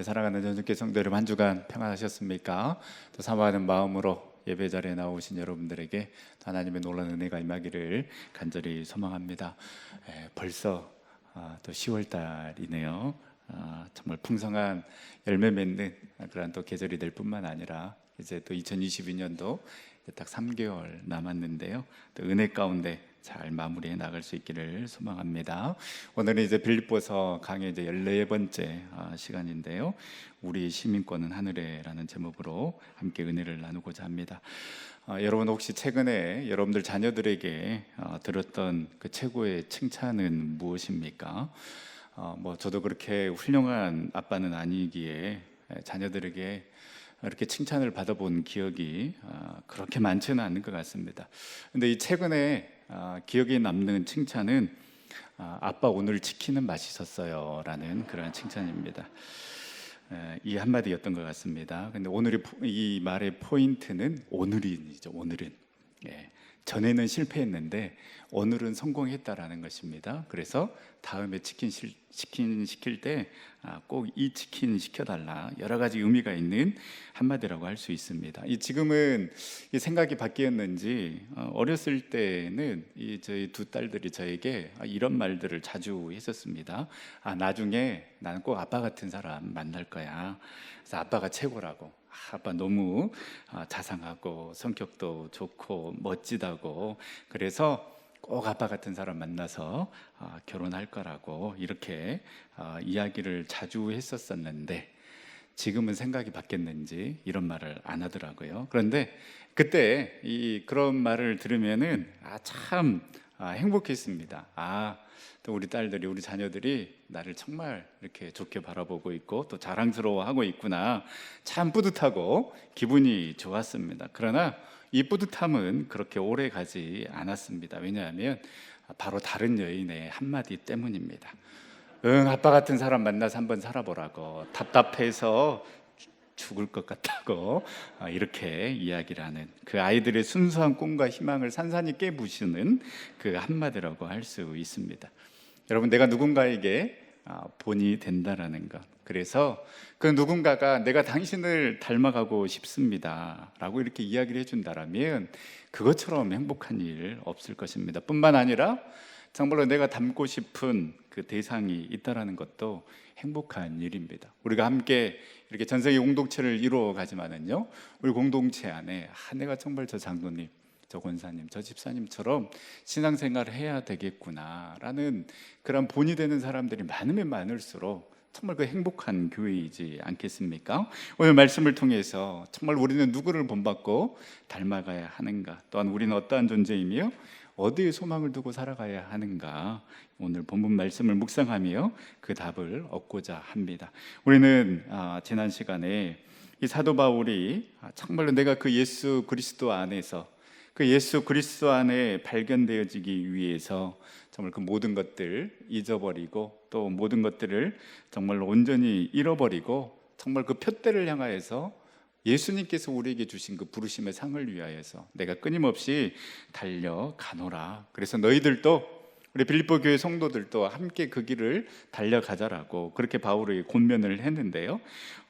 사랑하는 전주교회 성도 여러분, 한 주간 평안하셨습니까? 또 사모하는 마음으로 예배 자리에 나오신 여러분들에게 하나님의 놀라운 은혜가 임하기를 간절히 소망합니다. 벌써 또 10월 달이네요. 정말 풍성한 열매 맺는 그런 또 계절이 될 뿐만 아니라 이제 또 2022년도 딱 3개월 남았는데요. 또 은혜 가운데 잘 마무리해 나갈 수 있기를 소망합니다. 오늘은 이제 빌립보서 강의 이제 14번째 시간인데요. 우리 시민권은 하늘에라는 제목으로 함께 은혜를 나누고자 합니다. 여러분 혹시 최근에 여러분들 자녀들에게 들었던 그 최고의 칭찬은 무엇입니까? 저도 그렇게 훌륭한 아빠는 아니기에 자녀들에게 이렇게 칭찬을 받아본 기억이 그렇게 많지는 않은 것 같습니다. 근데 이 최근에 기억에 남는 칭찬은 아빠 오늘 치킨은 맛있었어요 라는 그런 칭찬입니다. 이 한마디였던 것 같습니다. 근데 오늘 이 말의 포인트는 오늘이죠. 오늘은 전에는 실패했는데 오늘은 성공했다라는 것입니다. 그래서 다음에 치킨 시킬 때 꼭 이 치킨 시켜달라, 여러 가지 의미가 있는 한마디라고 할 수 있습니다. 지금은 이 생각이 바뀌었는지 어렸을 때는 저희 두 딸들이 저에게 이런 말들을 자주 했었습니다. 나중에 나는 꼭 아빠 같은 사람 만날 거야. 그래서 아빠가 최고라고. 아빠 너무 자상하고 성격도 좋고 멋지다고, 그래서 꼭 아빠 같은 사람 만나서 결혼할 거라고 이렇게 이야기를 자주 했었었는데, 지금은 생각이 바뀌었는지 이런 말을 안 하더라고요. 그런데 그때 그런 말을 들으면은 참 행복했습니다. 또 우리 딸들이, 우리 자녀들이 나를 정말 이렇게 좋게 바라보고 있고 또 자랑스러워하고 있구나, 참 뿌듯하고 기분이 좋았습니다. 그러나 이 뿌듯함은 그렇게 오래 가지 않았습니다. 왜냐하면 바로 다른 여인의 한마디 때문입니다. 아빠 같은 사람 만나서 한번 살아보라고, 답답해서 죽을 것 같다고 이렇게 이야기를 하는, 그 아이들의 순수한 꿈과 희망을 산산히 깨부수는 그 한마디라고 할 수 있습니다. 여러분, 내가 누군가에게 본이 된다라는 것, 그래서 그 누군가가 내가 당신을 닮아가고 싶습니다 라고 이렇게 이야기를 해준다라면 그것처럼 행복한 일 없을 것입니다. 뿐만 아니라 정말로 내가 닮고 싶은 그 대상이 있다라는 것도 행복한 일입니다. 우리가 함께 이렇게 전세계 공동체를 이루어 가지만은요, 우리 공동체 안에 내가 정말 저 장로님, 저 권사님, 저 집사님처럼 신앙생활을 해야 되겠구나라는 그런 본이 되는 사람들이 많으면 많을수록 정말 그 행복한 교회이지 않겠습니까? 오늘 말씀을 통해서 정말 우리는 누구를 본받고 닮아가야 하는가, 또한 우리는 어떠한 존재이며 어디에 소망을 두고 살아가야 하는가, 오늘 본문 말씀을 묵상하며 그 답을 얻고자 합니다. 우리는 지난 시간에 이 사도 바울이 정말로 내가 그 예수 그리스도 안에서, 그 예수 그리스도 안에 발견되어지기 위해서 정말 그 모든 것들 잊어버리고 또 모든 것들을 정말로 온전히 잃어버리고 정말 그 표대를 향하여서 예수님께서 우리에게 주신 그 부르심의 상을 위하여서 내가 끊임없이 달려가노라. 그래서 너희들도, 우리 빌립보 교회 성도들도 함께 그 길을 달려가자라고 그렇게 바울이 권면을 했는데요.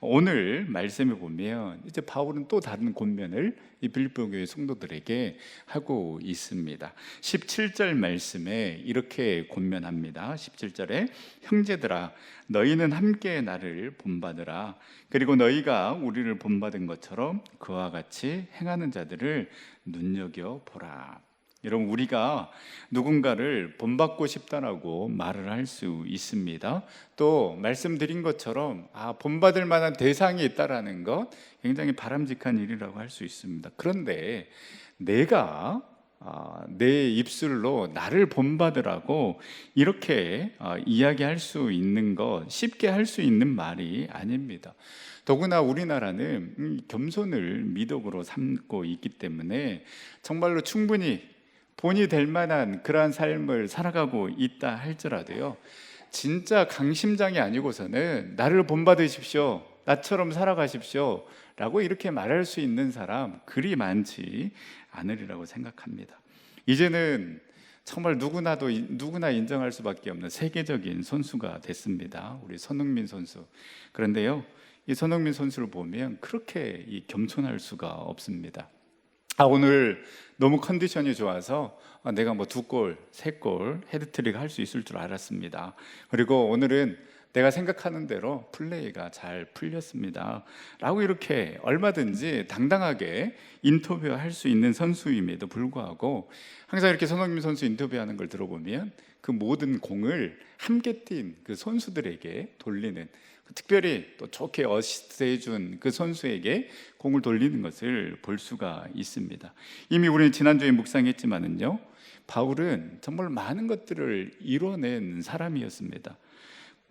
오늘 말씀에 보면 이제 바울은 또 다른 권면을 이 빌립보 교회 성도들에게 하고 있습니다. 17절 말씀에 이렇게 권면합니다. 17절에 형제들아, 너희는 함께 나를 본받으라. 그리고 너희가 우리를 본받은 것처럼 그와 같이 행하는 자들을 눈여겨보라. 여러분, 우리가 누군가를 본받고 싶다라고 말을 할 수 있습니다. 또 말씀드린 것처럼 본받을 만한 대상이 있다라는 것, 굉장히 바람직한 일이라고 할 수 있습니다. 그런데 내가 내 입술로 나를 본받으라고 이렇게 이야기할 수 있는 것, 쉽게 할 수 있는 말이 아닙니다. 더구나 우리나라는 겸손을 미덕으로 삼고 있기 때문에 정말로 충분히 본이 될 만한 그러한 삶을 살아가고 있다 할지라도요, 진짜 강심장이 아니고서는 나를 본받으십시오, 나처럼 살아가십시오 라고 이렇게 말할 수 있는 사람 그리 많지 않으리라고 생각합니다. 이제는 정말 누구나 인정할 수밖에 없는 세계적인 선수가 됐습니다. 우리 손흥민 선수. 그런데요, 이 손흥민 선수를 보면 그렇게 겸손할 수가 없습니다. 오늘 너무 컨디션이 좋아서 내가 뭐 2골, 3골 헤드트릭 할 수 있을 줄 알았습니다. 그리고 오늘은 내가 생각하는 대로 플레이가 잘 풀렸습니다 라고 이렇게 얼마든지 당당하게 인터뷰할 수 있는 선수임에도 불구하고 항상 이렇게 손흥민 선수 인터뷰하는 걸 들어보면 그 모든 공을 함께 뛴 그 선수들에게 돌리는, 특별히 또 좋게 어시스트 해준 그 선수에게 공을 돌리는 것을 볼 수가 있습니다. 이미 우리는 지난주에 묵상했지만은요, 바울은 정말 많은 것들을 이뤄낸 사람이었습니다.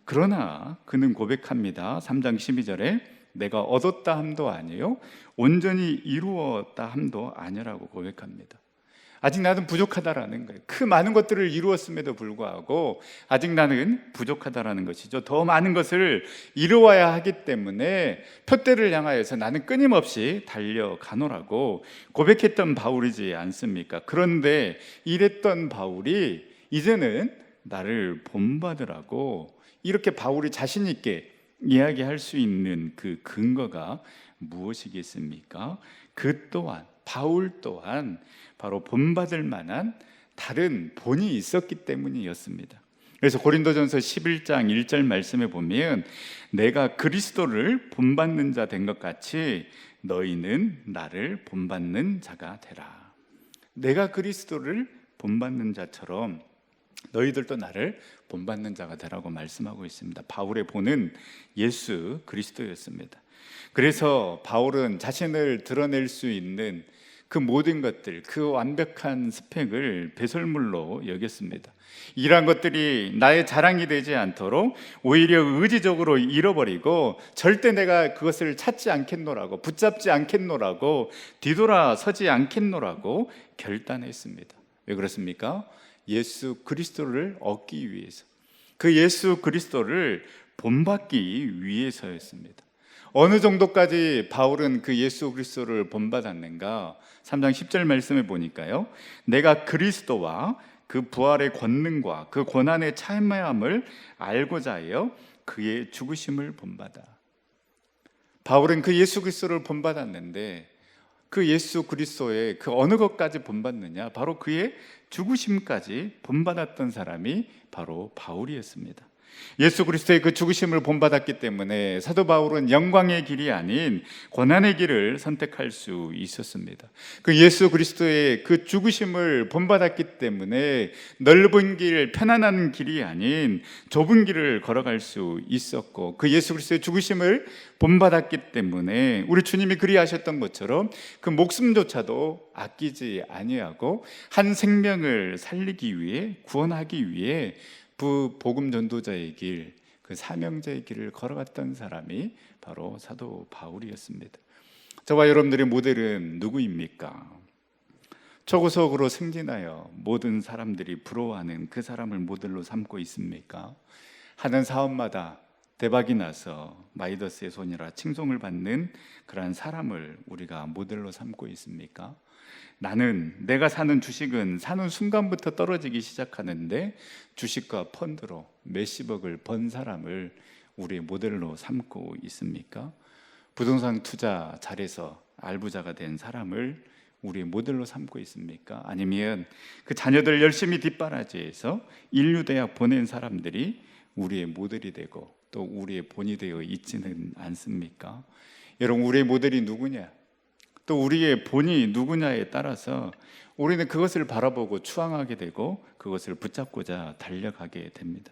그러나 그는 고백합니다. 3장 12절에 내가 얻었다 함도 아니요 온전히 이루었다 함도 아니라고 고백합니다. 아직 나는 부족하다라는 거예요. 그 많은 것들을 이루었음에도 불구하고 아직 나는 부족하다라는 것이죠. 더 많은 것을 이루어야 하기 때문에 표대를 향하여서 나는 끊임없이 달려가노라고 고백했던 바울이지 않습니까? 그런데 이랬던 바울이 이제는 나를 본받으라고 이렇게 바울이 자신 있게 이야기할 수 있는 그 근거가 무엇이겠습니까? 그 또한 바울 또한 바로 본받을 만한 다른 본이 있었기 때문이었습니다. 그래서 고린도전서 11장 1절 말씀에 보면 내가 그리스도를 본받는 자 된 것 같이 너희는 나를 본받는 자가 되라. 내가 그리스도를 본받는 자처럼 너희들도 나를 본받는 자가 되라고 말씀하고 있습니다. 바울의 본은 예수 그리스도였습니다. 그래서 바울은 자신을 드러낼 수 있는 그 모든 것들, 그 완벽한 스펙을 배설물로 여겼습니다. 이러한 것들이 나의 자랑이 되지 않도록 오히려 의지적으로 잃어버리고 절대 내가 그것을 찾지 않겠노라고, 붙잡지 않겠노라고, 뒤돌아서지 않겠노라고 결단했습니다. 왜 그렇습니까? 예수 그리스도를 얻기 위해서, 그 예수 그리스도를 본받기 위해서였습니다. 어느 정도까지 바울은 그 예수 그리스도를 본받았는가? 3장 10절 말씀에 보니까요, 내가 그리스도와 그 부활의 권능과 그 고난의 참여함을 알고자 하여 그의 죽으심을 본받아. 바울은 그 예수 그리스도를 본받았는데 그 예수 그리스도의 그 어느 것까지 본받느냐? 바로 그의 죽으심까지 본받았던 사람이 바로 바울이었습니다. 예수 그리스도의 그 죽으심을 본받았기 때문에 사도 바울은 영광의 길이 아닌 고난의 길을 선택할 수 있었습니다. 그 예수 그리스도의 그 죽으심을 본받았기 때문에 넓은 길, 편안한 길이 아닌 좁은 길을 걸어갈 수 있었고, 그 예수 그리스도의 죽으심을 본받았기 때문에 우리 주님이 그리하셨던 것처럼 그 목숨조차도 아끼지 아니하고 한 생명을 살리기 위해, 구원하기 위해 그 복음 전도자의 길, 그 사명자의 길을 걸어갔던 사람이 바로 사도 바울이었습니다. 저와 여러분들의 모델은 누구입니까? 초고속으로 승진하여 모든 사람들이 부러워하는 그 사람을 모델로 삼고 있습니까? 하는 사업마다 대박이 나서 마이더스의 손이라 칭송을 받는 그러한 사람을 우리가 모델로 삼고 있습니까? 나는, 내가 사는 주식은 사는 순간부터 떨어지기 시작하는데 주식과 펀드로 몇십억을 번 사람을 우리의 모델로 삼고 있습니까? 부동산 투자 잘해서 알부자가 된 사람을 우리의 모델로 삼고 있습니까? 아니면 그 자녀들 열심히 뒷바라지해서 인류대학 보낸 사람들이 우리의 모델이 되고 또 우리의 본이 되어 있지는 않습니까? 여러분, 우리의 모델이 누구냐? 또 우리의 본이 누구냐에 따라서 우리는 그것을 바라보고 추앙하게 되고 그것을 붙잡고자 달려가게 됩니다.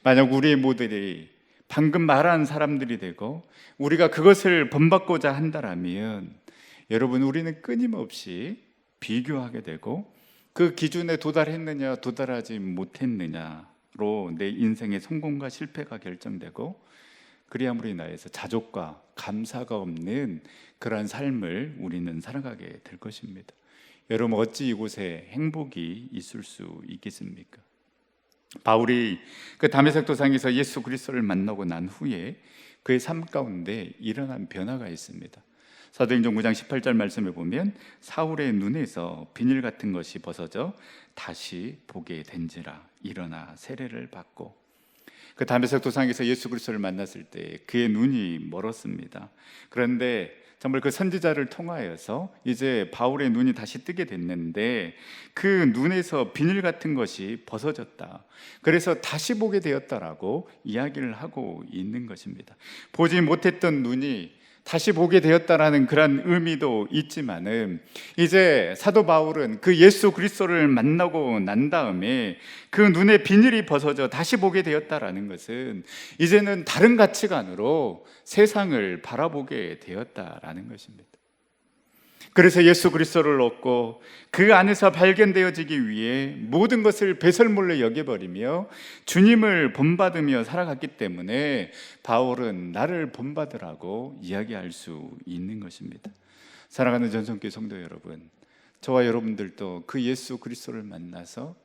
만약 우리의 모델이 방금 말한 사람들이 되고 우리가 그것을 본받고자 한다면 여러분, 우리는 끊임없이 비교하게 되고 그 기준에 도달했느냐 도달하지 못했느냐로 내 인생의 성공과 실패가 결정되고, 그리함으로 인하여서 자족과 감사가 없는 그러한 삶을 우리는 살아가게 될 것입니다. 여러분, 어찌 이곳에 행복이 있을 수 있겠습니까? 바울이 그 다메섹 도상에서 예수 그리스도를 만나고 난 후에 그의 삶 가운데 일어난 변화가 있습니다. 사도행전 9장 18절 말씀에 보면 사울의 눈에서 비닐 같은 것이 벗어져 다시 보게 된지라 일어나 세례를 받고, 그 담에색 도상에서 예수 그리스도를 만났을 때 그의 눈이 멀었습니다. 그런데 정말 그 선지자를 통하여서 이제 바울의 눈이 다시 뜨게 됐는데 그 눈에서 비늘 같은 것이 벗어졌다. 그래서 다시 보게 되었다라고 이야기를 하고 있는 것입니다. 보지 못했던 눈이 다시 보게 되었다라는 그런 의미도 있지만은 이제 사도 바울은 그 예수 그리스도를 만나고 난 다음에 그 눈의 비늘이 벗어져 다시 보게 되었다라는 것은 이제는 다른 가치관으로 세상을 바라보게 되었다라는 것입니다. 그래서 예수 그리스도를 얻고 그 안에서 발견되어지기 위해 모든 것을 배설물로 여겨버리며 주님을 본받으며 살아갔기 때문에 바울은 나를 본받으라고 이야기할 수 있는 것입니다. 사랑하는 전성교회 성도 여러분, 저와 여러분들도 그 예수 그리스도를 만나서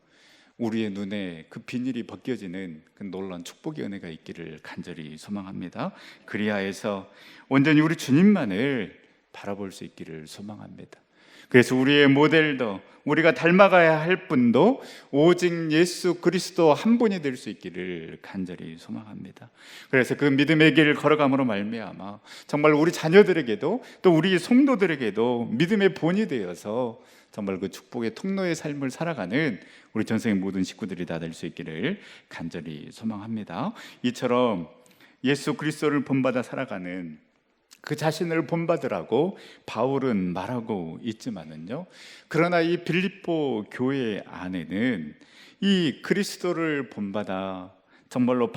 우리의 눈에 그 비닐이 벗겨지는 그 놀라운 축복의 은혜가 있기를 간절히 소망합니다. 그리하여서 온전히 우리 주님만을 바라볼 수 있기를 소망합니다. 그래서 우리의 모델도, 우리가 닮아가야 할 분도 오직 예수 그리스도 한 분이 될 수 있기를 간절히 소망합니다. 그래서 그 믿음의 길을 걸어감으로 말미암아 정말 우리 자녀들에게도 또 우리 성도들에게도 믿음의 본이 되어서 정말 그 축복의 통로의 삶을 살아가는 우리 전생의 모든 식구들이 다 될 수 있기를 간절히 소망합니다. 이처럼 예수 그리스도를 본받아 살아가는 그 자신을 본받으라고 바울은 말하고 있지만은요, 그러나 이 빌립보 교회 안에는 이 그리스도를 본받아 정말로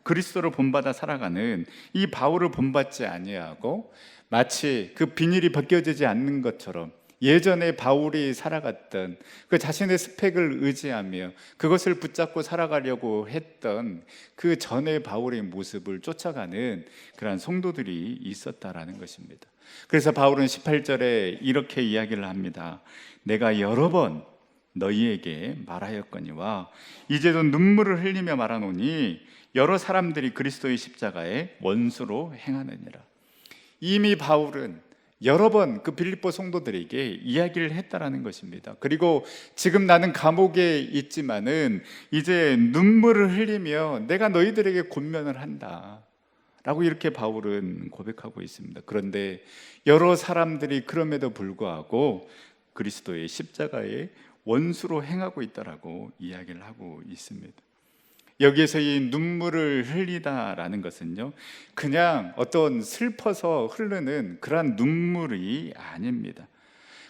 그리스도를 본받아 살아가는 이 바울을 본받지 아니하고 마치 그 비닐이 벗겨지지 않는 것처럼 예전에 바울이 살아갔던 그 자신의 스펙을 의지하며 그것을 붙잡고 살아가려고 했던 그 전의 바울의 모습을 쫓아가는 그러한 성도들이 있었다라는 것입니다. 그래서 바울은 18절에 이렇게 이야기를 합니다. 내가 여러 번 너희에게 말하였거니와 이제도 눈물을 흘리며 말하노니 여러 사람들이 그리스도의 십자가에 원수로 행하느니라. 이미 바울은 여러 번 그 빌립보 성도들에게 이야기를 했다라는 것입니다. 그리고 지금 나는 감옥에 있지만은 이제 눈물을 흘리며 내가 너희들에게 권면을 한다 라고 이렇게 바울은 고백하고 있습니다. 그런데 여러 사람들이 그럼에도 불구하고 그리스도의 십자가에 원수로 행하고 있다라고 이야기를 하고 있습니다. 여기에서 이 눈물을 흘리다라는 것은요, 그냥 어떤 슬퍼서 흐르는 그러한 눈물이 아닙니다.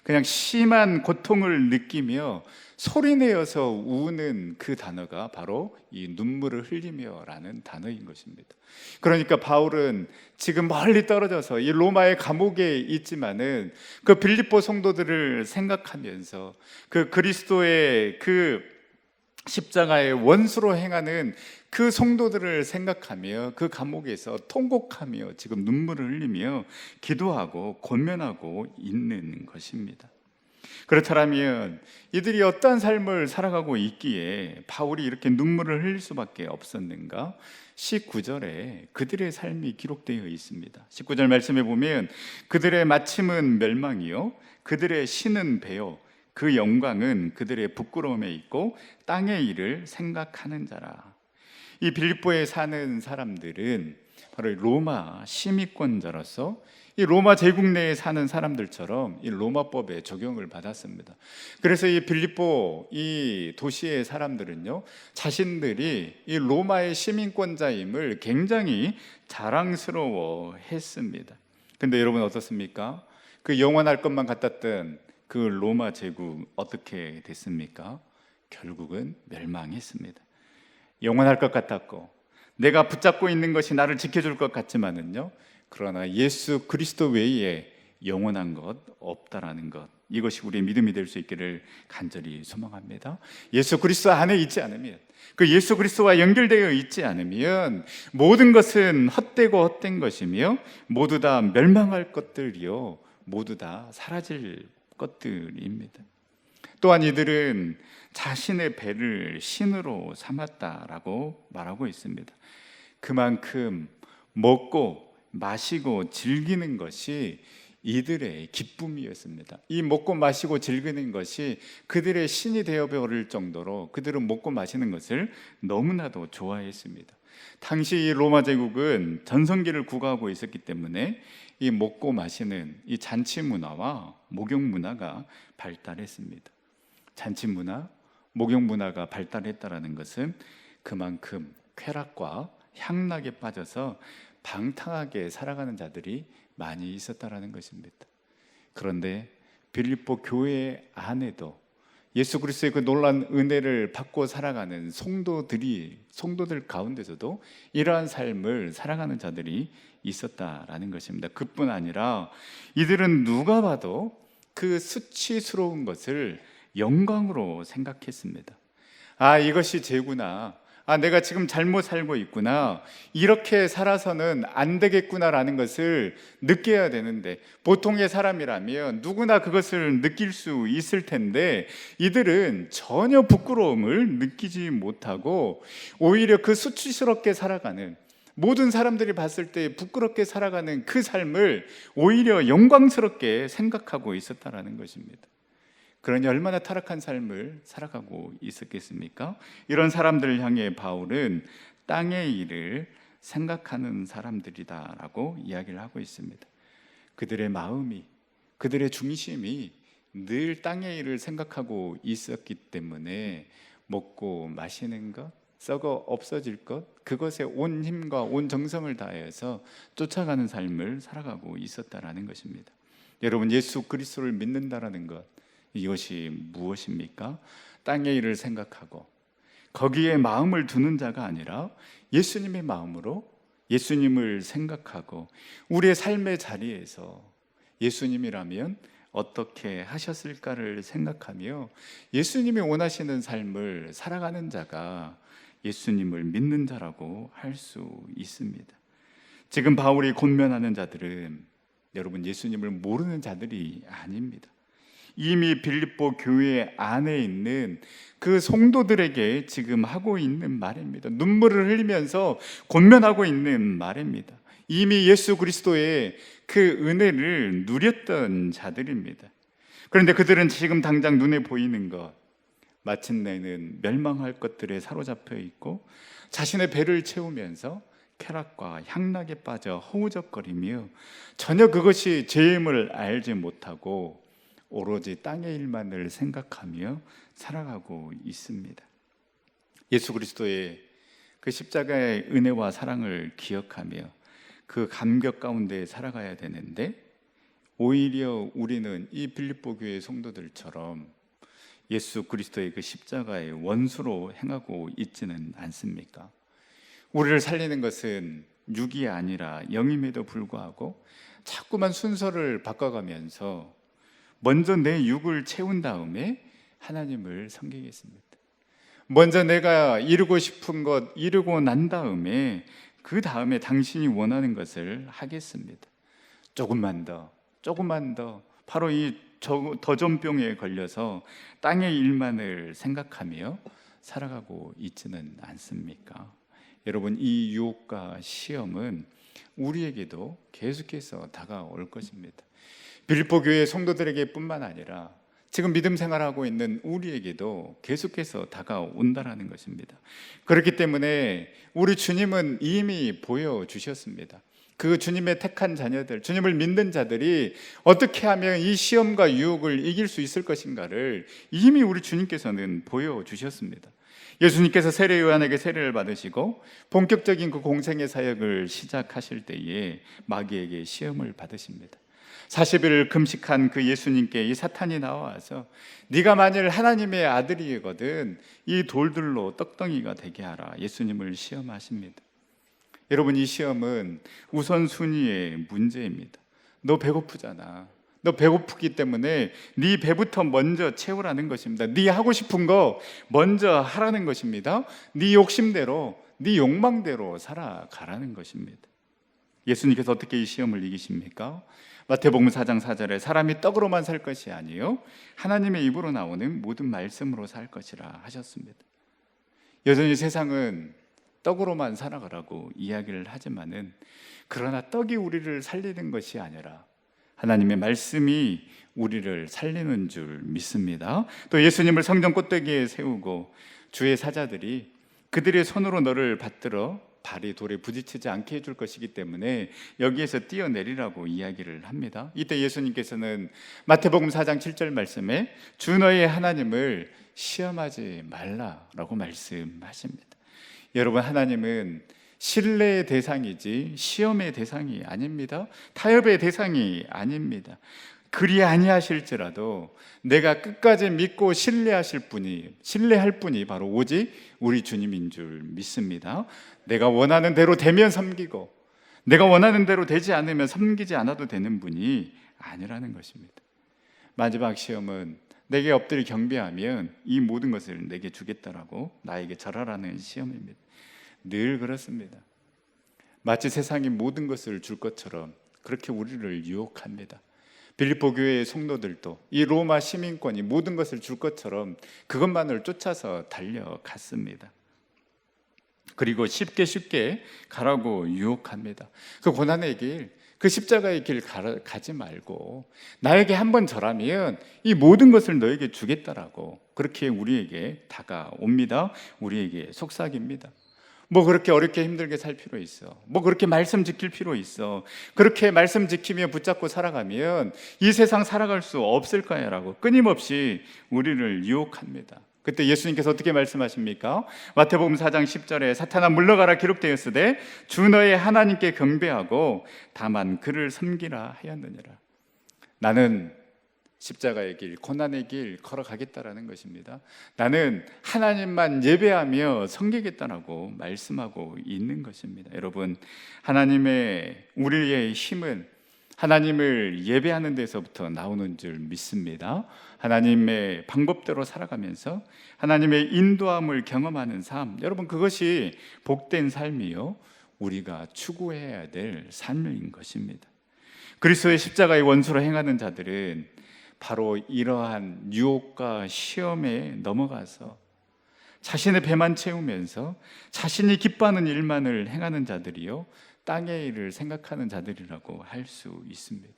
그냥 심한 고통을 느끼며 소리내어서 우는 그 단어가 바로 이 눈물을 흘리며라는 단어인 것입니다. 그러니까 바울은 지금 멀리 떨어져서 이 로마의 감옥에 있지만은 그 빌립보 성도들을 생각하면서 그 그리스도의 그 십자가의 원수로 행하는 그 성도들을 생각하며 그 감옥에서 통곡하며 지금 눈물을 흘리며 기도하고 권면하고 있는 것입니다. 그렇다면 이들이 어떠한 삶을 살아가고 있기에 바울이 이렇게 눈물을 흘릴 수밖에 없었는가? 19절에 그들의 삶이 기록되어 있습니다. 19절 말씀에 보면 그들의 마침은 멸망이요 그들의 신은 배요 그 영광은 그들의 부끄러움에 있고 땅의 일을 생각하는 자라. 이 빌립보에 사는 사람들은 바로 로마 시민권자로서 이 로마 제국 내에 사는 사람들처럼 이 로마법에 적용을 받았습니다. 그래서 이 빌립보 이 도시의 사람들은요, 자신들이 이 로마의 시민권자임을 굉장히 자랑스러워했습니다. 근데 여러분 어떻습니까? 그 영원할 것만 같았던 그 로마 제국 어떻게 됐습니까? 결국은 멸망했습니다. 영원할 것 같았고 내가 붙잡고 있는 것이 나를 지켜줄 것 같지만은요, 그러나 예수 그리스도 외에 영원한 것 없다라는 것, 이것이 우리의 믿음이 될 수 있기를 간절히 소망합니다. 예수 그리스도 안에 있지 않으면, 그 예수 그리스도와 연결되어 있지 않으면 모든 것은 헛되고 헛된 것이며 모두 다 멸망할 것들이요 모두 다 사라질 것들입니다. 또한 이들은 자신의 배를 신으로 삼았다라고 말하고 있습니다. 그만큼 먹고 마시고 즐기는 것이 이들의 기쁨이었습니다. 이 먹고 마시고 즐기는 것이 그들의 신이 되어 버릴 정도로 그들은 먹고 마시는 것을 너무나도 좋아했습니다. 당시 이 로마 제국은 전성기를 구가하고 있었기 때문에 이 먹고 마시는 이 잔치 문화와 목욕 문화가 발달했습니다. 잔치 문화, 목욕 문화가 발달했다라는 것은 그만큼 쾌락과 향락에 빠져서 방탕하게 살아가는 자들이 많이 있었다라는 것입니다. 그런데 빌립보 교회 안에도 예수 그리스도의 그 놀라운 은혜를 받고 살아가는 성도들 가운데서도 이러한 삶을 살아가는 자들이 있었다라는 것입니다. 그뿐 아니라 이들은 누가 봐도 그 수치스러운 것을 영광으로 생각했습니다. 아, 이것이 죄구나. 아, 내가 지금 잘못 살고 있구나. 이렇게 살아서는 안 되겠구나라는 것을 느껴야 되는데, 보통의 사람이라면 누구나 그것을 느낄 수 있을 텐데 이들은 전혀 부끄러움을 느끼지 못하고 오히려 그 수치스럽게 살아가는, 모든 사람들이 봤을 때 부끄럽게 살아가는 그 삶을 오히려 영광스럽게 생각하고 있었다라는 것입니다. 그러니 얼마나 타락한 삶을 살아가고 있었겠습니까? 이런 사람들을 향해 바울은 땅의 일을 생각하는 사람들이다라고 이야기를 하고 있습니다. 그들의 마음이, 그들의 중심이 늘 땅의 일을 생각하고 있었기 때문에 먹고 마시는 것, 썩어 없어질 것, 그것에 온 힘과 온 정성을 다해서 쫓아가는 삶을 살아가고 있었다라는 것입니다. 여러분, 예수 그리스도를 믿는다라는 것, 이것이 무엇입니까? 땅의 일을 생각하고 거기에 마음을 두는 자가 아니라 예수님의 마음으로 예수님을 생각하고 우리의 삶의 자리에서 예수님이라면 어떻게 하셨을까를 생각하며 예수님이 원하시는 삶을 살아가는 자가 예수님을 믿는 자라고 할 수 있습니다. 지금 바울이 권면하는 자들은 여러분, 예수님을 모르는 자들이 아닙니다. 이미 빌립보 교회 안에 있는 그 성도들에게 지금 하고 있는 말입니다. 눈물을 흘리면서 권면하고 있는 말입니다. 이미 예수 그리스도의 그 은혜를 누렸던 자들입니다. 그런데 그들은 지금 당장 눈에 보이는 것, 마침내는 멸망할 것들에 사로잡혀 있고 자신의 배를 채우면서 쾌락과 향락에 빠져 허우적거리며 전혀 그것이 죄임을 알지 못하고 오로지 땅의 일만을 생각하며 살아가고 있습니다. 예수 그리스도의 그 십자가의 은혜와 사랑을 기억하며 그 감격 가운데 살아가야 되는데 오히려 우리는 이 빌립보 교회 성도들처럼 예수 그리스도의 그 십자가의 원수로 행하고 있지는 않습니까? 우리를 살리는 것은 육이 아니라 영임에도 불구하고 자꾸만 순서를 바꿔가면서 먼저 내 육을 채운 다음에 하나님을 섬기겠습니다. 먼저 내가 이루고 싶은 것 이루고 난 다음에 그 다음에 당신이 원하는 것을 하겠습니다. 조금만 더 바로 이 더전병에 걸려서 땅의 일만을 생각하며 살아가고 있지는 않습니까? 여러분, 이 유혹과 시험은 우리에게도 계속해서 다가올 것입니다. 빌립보 교회 성도들에게 뿐만 아니라 지금 믿음 생활하고 있는 우리에게도 계속해서 다가온다라는 것입니다. 그렇기 때문에 우리 주님은 이미 보여주셨습니다. 그 주님의 택한 자녀들, 주님을 믿는 자들이 어떻게 하면 이 시험과 유혹을 이길 수 있을 것인가를 이미 우리 주님께서는 보여주셨습니다. 예수님께서 세례 요한에게 세례를 받으시고 본격적인 그 공생의 사역을 시작하실 때에 마귀에게 시험을 받으십니다. 40일 금식한 그 예수님께 이 사탄이 나와서 네가 만일 하나님의 아들이거든 이 돌들로 떡덩이가 되게 하라, 예수님을 시험하십니다. 여러분, 이 시험은 우선순위의 문제입니다. 너 배고프잖아. 너 배고프기 때문에 네 배부터 먼저 채우라는 것입니다. 네 하고 싶은 거 먼저 하라는 것입니다. 네 욕심대로, 네 욕망대로 살아가라는 것입니다. 예수님께서 어떻게 이 시험을 이기십니까? 마태복음 4장 4절에 사람이 떡으로만 살 것이 아니요 하나님의 입으로 나오는 모든 말씀으로 살 것이라 하셨습니다. 여전히 세상은 떡으로만 살아가라고 이야기를 하지만은, 그러나 떡이 우리를 살리는 것이 아니라 하나님의 말씀이 우리를 살리는 줄 믿습니다. 또 예수님을 성전 꼭대기에 세우고 주의 사자들이 그들의 손으로 너를 받들어 발이 돌에 부딪히지 않게 해줄 것이기 때문에 여기에서 뛰어내리라고 이야기를 합니다. 이때 예수님께서는 마태복음 4장 7절 말씀에 주 너의 하나님을 시험하지 말라라고 말씀하십니다. 여러분, 하나님은 신뢰의 대상이지 시험의 대상이 아닙니다. 타협의 대상이 아닙니다. 그리 아니하실지라도 내가 끝까지 믿고 신뢰할 분이 바로 오직 우리 주님인 줄 믿습니다. 내가 원하는 대로 되면 섬기고 내가 원하는 대로 되지 않으면 섬기지 않아도 되는 분이 아니라는 것입니다. 마지막 시험은 내게 엎드려 경배하면 이 모든 것을 내게 주겠다라고 나에게 절하라는 시험입니다. 늘 그렇습니다. 마치 세상이 모든 것을 줄 것처럼 그렇게 우리를 유혹합니다. 빌립보 교회의 성도들도 이 로마 시민권이 모든 것을 줄 것처럼 그것만을 쫓아서 달려갔습니다. 그리고 쉽게 가라고 유혹합니다. 그 고난의 길, 그 십자가의 길 가지 말고 나에게 한번 절하면 이 모든 것을 너에게 주겠다라고 그렇게 우리에게 다가옵니다. 우리에게 속삭입니다. 뭐 그렇게 어렵게 힘들게 살 필요 있어? 뭐 그렇게 말씀 지킬 필요 있어? 그렇게 말씀 지키며 붙잡고 살아가면 이 세상 살아갈 수 없을 거야 라고 끊임없이 우리를 유혹합니다. 그때 예수님께서 어떻게 말씀하십니까? 마태복음 4장 10절에 사탄아 물러가라 기록되었으되 주 너의 하나님께 경배하고 다만 그를 섬기라 하였느니라. 나는 십자가의 길, 고난의 길 걸어가겠다라는 것입니다. 나는 하나님만 예배하며 섬기겠다라고 말씀하고 있는 것입니다. 여러분, 우리의 힘은 하나님을 예배하는 데서부터 나오는 줄 믿습니다. 하나님의 방법대로 살아가면서 하나님의 인도함을 경험하는 삶, 여러분 그것이 복된 삶이요 우리가 추구해야 될 삶인 것입니다. 그리스도의 십자가의 원수로 행하는 자들은 바로 이러한 유혹과 시험에 넘어가서 자신의 배만 채우면서 자신이 기뻐하는 일만을 행하는 자들이요 땅의 일을 생각하는 자들이라고 할 수 있습니다.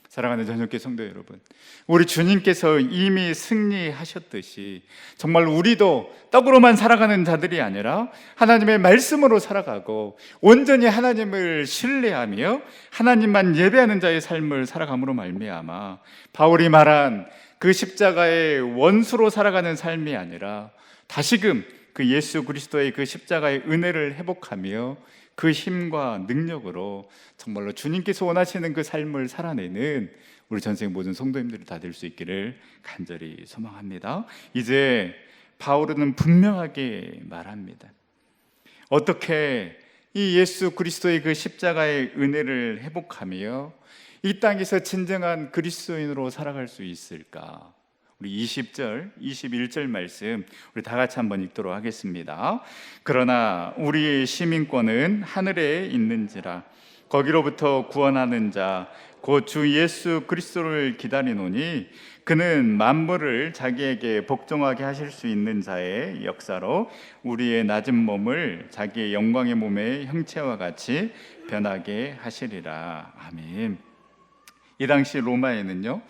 사랑하는 전영교 성도 여러분, 우리 주님께서 이미 승리하셨듯이 정말 우리도 떡으로만 살아가는 자들이 아니라 하나님의 말씀으로 살아가고 온전히 하나님을 신뢰하며 하나님만 예배하는 자의 삶을 살아감으로 말미암아 바울이 말한 그 십자가의 원수로 살아가는 삶이 아니라 다시금 그 예수 그리스도의 그 십자가의 은혜를 회복하며 그 힘과 능력으로 정말로 주님께서 원하시는 그 삶을 살아내는 우리 전생 모든 성도님들이 다 될 수 있기를 간절히 소망합니다. 이제 바울은 분명하게 말합니다. 어떻게 이 예수 그리스도의 그 십자가의 은혜를 회복하며 이 땅에서 진정한 그리스도인으로 살아갈 수 있을까? 우리 20절, 21절 말씀 우리 다 같이 한번 읽도록 하겠습니다. 그러나 우리의 시민권은 하늘에 있는지라 거기로부터 구원하는 자 곧 주 예수 그리스도를 기다리노니 그는 만물을 자기에게 복종하게 하실 수 있는 자의 역사로 우리의 낮은 몸을 자기의 영광의 몸의 형체와 같이 변하게 하시리라. 아멘. 이 당시 로마에는요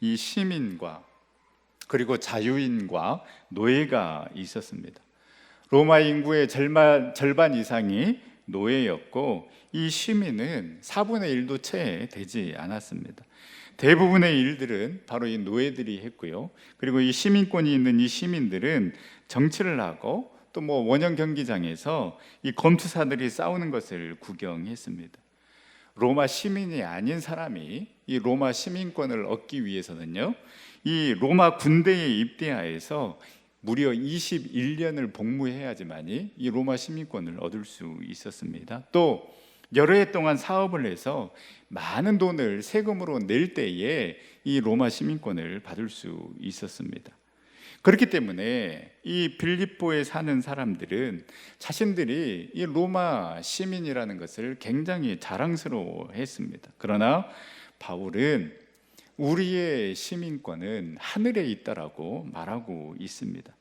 이 시민과 그리고 자유인과 노예가 있었습니다. 로마 인구의 절반 이상이 노예였고 이 시민은 4분의 1도 채 되지 않았습니다. 대부분의 일들은 바로 이 노예들이 했고요. 그리고 이 시민권이 있는 이 시민들은 정치를 하고 또 뭐 원형 경기장에서 이 검투사들이 싸우는 것을 구경했습니다. 로마 시민이 아닌 사람이 이 로마 시민권을 얻기 위해서는요 이 로마 군대에 입대하여서 무려 21년을 복무해야지만이 이 로마 시민권을 얻을 수 있었습니다. 또 여러 해 동안 사업을 해서 많은 돈을 세금으로 낼 때에 이 로마 시민권을 받을 수 있었습니다. 그렇기 때문에 이 빌립보에 사는 사람들은 자신들이 이 로마 시민이라는 것을 굉장히 자랑스러워했습니다. 그러나 바울은 우리의 시민권은 하늘에 있다라고 말하고 있습니다.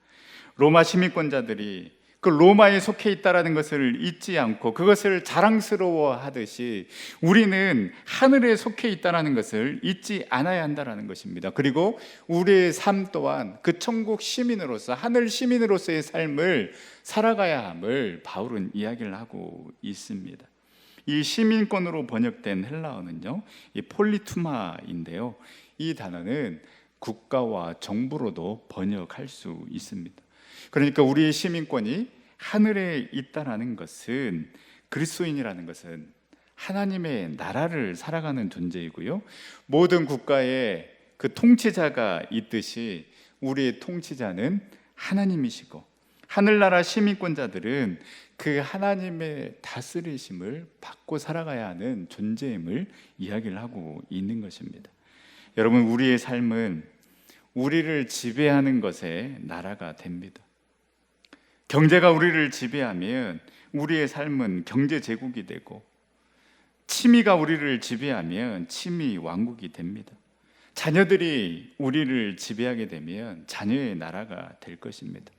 로마 시민권자들이 그 로마에 속해 있다라는 것을 잊지 않고 그것을 자랑스러워하듯이 우리는 하늘에 속해 있다라는 것을 잊지 않아야 한다라는 것입니다. 그리고 우리의 삶 또한 그 천국 시민으로서, 하늘 시민으로서의 삶을 살아가야 함을 바울은 이야기를 하고 있습니다. 이 시민권으로 번역된 헬라어는요, 이 폴리투마인데요, 이 단어는 국가와 정부로도 번역할 수 있습니다. 그러니까 우리의 시민권이 하늘에 있다라는 것은, 그리스도인이라는 것은 하나님의 나라를 살아가는 존재이고요, 모든 국가에 그 통치자가 있듯이 우리의 통치자는 하나님이시고, 하늘나라 시민권자들은 그 하나님의 다스리심을 받고 살아가야 하는 존재임을 이야기를 하고 있는 것입니다. 여러분, 우리의 삶은 우리를 지배하는 것의 나라가 됩니다. 경제가 우리를 지배하면 우리의 삶은 경제 제국이 되고, 취미가 우리를 지배하면 취미 왕국이 됩니다. 자녀들이 우리를 지배하게 되면 자녀의 나라가 될 것입니다.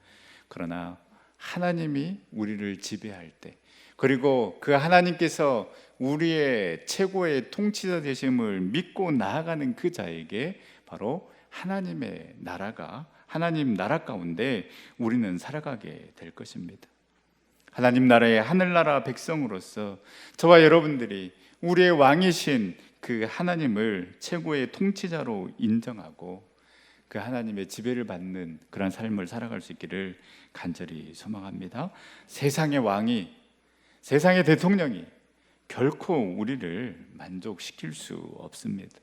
그러나 하나님이 우리를 지배할 때, 그리고 그 하나님께서 우리의 최고의 통치자 되심을 믿고 나아가는 그 자에게 바로 하나님의 나라가, 하나님 나라 가운데 우리는 살아가게 될 것입니다. 하나님 나라의 하늘나라 백성으로서 저와 여러분들이 우리의 왕이신 그 하나님을 최고의 통치자로 인정하고 그 하나님의 지배를 받는 그런 삶을 살아갈 수 있기를 간절히 소망합니다. 세상의 왕이, 세상의 대통령이 결코 우리를 만족시킬 수 없습니다.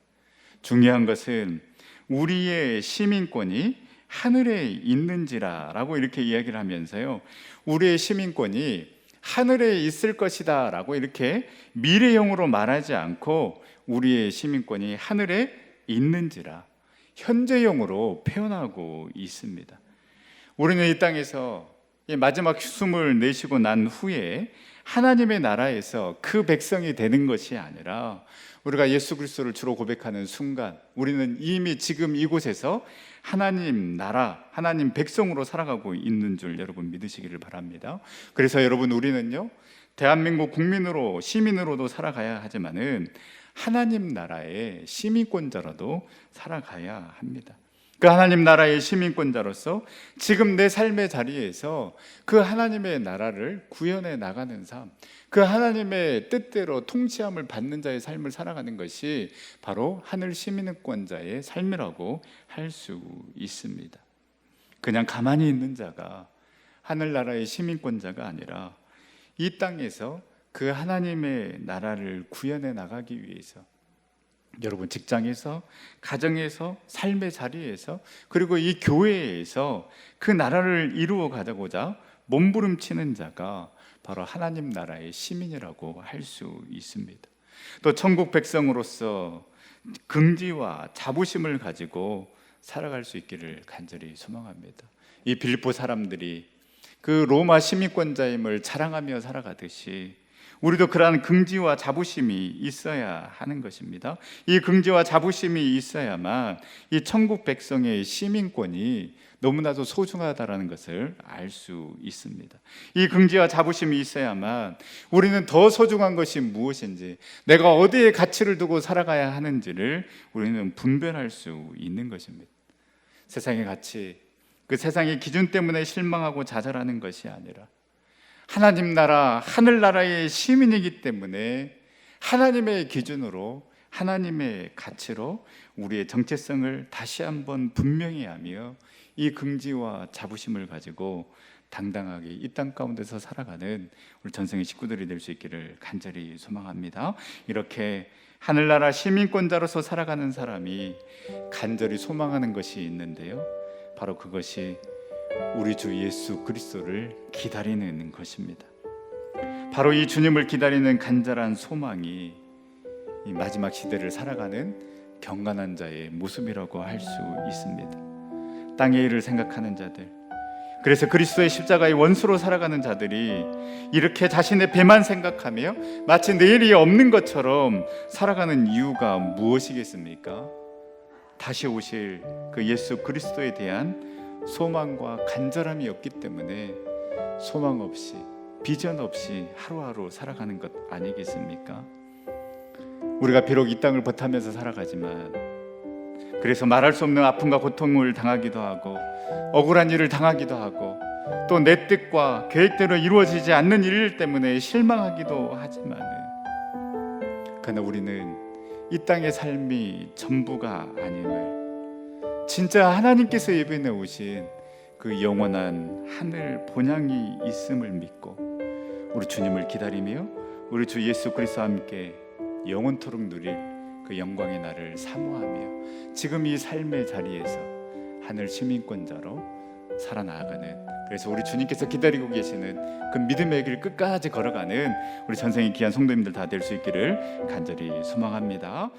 중요한 것은 우리의 시민권이 하늘에 있는지라 라고 이렇게 이야기를 하면서요, 우리의 시민권이 하늘에 있을 것이다 라고 이렇게 미래형으로 말하지 않고 우리의 시민권이 하늘에 있는지라 현재형으로 표현하고 있습니다. 우리는 이 땅에서 마지막 숨을 내쉬고 난 후에 하나님의 나라에서 그 백성이 되는 것이 아니라 우리가 예수 그리스도를 주로 고백하는 순간 우리는 이미 지금 이곳에서 하나님 나라, 하나님 백성으로 살아가고 있는 줄 여러분 믿으시기를 바랍니다. 그래서 여러분, 우리는요, 대한민국 국민으로, 시민으로도 살아가야 하지만은 하나님 나라의 시민권자로도 살아가야 합니다. 그 하나님 나라의 시민권자로서 지금 내 삶의 자리에서 그 하나님의 나라를 구현해 나가는 삶, 그 하나님의 뜻대로 통치함을 받는 자의 삶을 살아가는 것이 바로 하늘 시민권자의 삶이라고 할 수 있습니다. 그냥 가만히 있는 자가 하늘나라의 시민권자가 아니라 이 땅에서 그 하나님의 나라를 구현해 나가기 위해서 여러분, 직장에서, 가정에서, 삶의 자리에서, 그리고 이 교회에서 그 나라를 이루어 가자고자 몸부림치는 자가 바로 하나님 나라의 시민이라고 할 수 있습니다. 또 천국 백성으로서 긍지와 자부심을 가지고 살아갈 수 있기를 간절히 소망합니다. 이 빌립보 사람들이 그 로마 시민권자임을 자랑하며 살아가듯이 우리도 그러한 긍지와 자부심이 있어야 하는 것입니다. 이 긍지와 자부심이 있어야만 이 천국 백성의 시민권이 너무나도 소중하다는 것을 알 수 있습니다. 이 긍지와 자부심이 있어야만 우리는 더 소중한 것이 무엇인지, 내가 어디에 가치를 두고 살아가야 하는지를 우리는 분별할 수 있는 것입니다. 세상의 가치, 그 세상의 기준 때문에 실망하고 좌절하는 것이 아니라 하나님 나라, 하늘나라의 시민이기 때문에 하나님의 기준으로, 하나님의 가치로 우리의 정체성을 다시 한번 분명히 하며 이 긍지와 자부심을 가지고 당당하게 이 땅 가운데서 살아가는 우리 전생의 식구들이 될 수 있기를 간절히 소망합니다. 이렇게 하늘나라 시민권자로서 살아가는 사람이 간절히 소망하는 것이 있는데요, 바로 그것이 우리 주 예수 그리스도를 기다리는 것입니다. 바로 이 주님을 기다리는 간절한 소망이 이 마지막 시대를 살아가는 경건한 자의 모습이라고 할 수 있습니다. 땅의 일을 생각하는 자들, 그래서 그리스도의 십자가의 원수로 살아가는 자들이 이렇게 자신의 배만 생각하며 마치 내일이 없는 것처럼 살아가는 이유가 무엇이겠습니까? 다시 오실 그 예수 그리스도에 대한 소망과 간절함이 없기 때문에 소망 없이 비전 없이 하루하루 살아가는 것 아니겠습니까? 우리가 비록 이 땅을 버타면서 살아가지만 그래서 말할 수 없는 아픔과 고통을 당하기도 하고 억울한 일을 당하기도 하고 또 내 뜻과 계획대로 이루어지지 않는 일 때문에 실망하기도 하지만 그러나 우리는 이 땅의 삶이 전부가 아님을 진짜 하나님께서 예배해 오신 그 영원한 하늘 본향이 있음을 믿고 우리 주님을 기다리며 우리 주 예수 그리스도와 함께 영원토록 누릴 그 영광의 날을 사모하며 지금 이 삶의 자리에서 하늘 시민권자로 살아나가는, 그래서 우리 주님께서 기다리고 계시는 그 믿음의 길 끝까지 걸어가는 우리 전생의 귀한 성도님들 다 될 수 있기를 간절히 소망합니다.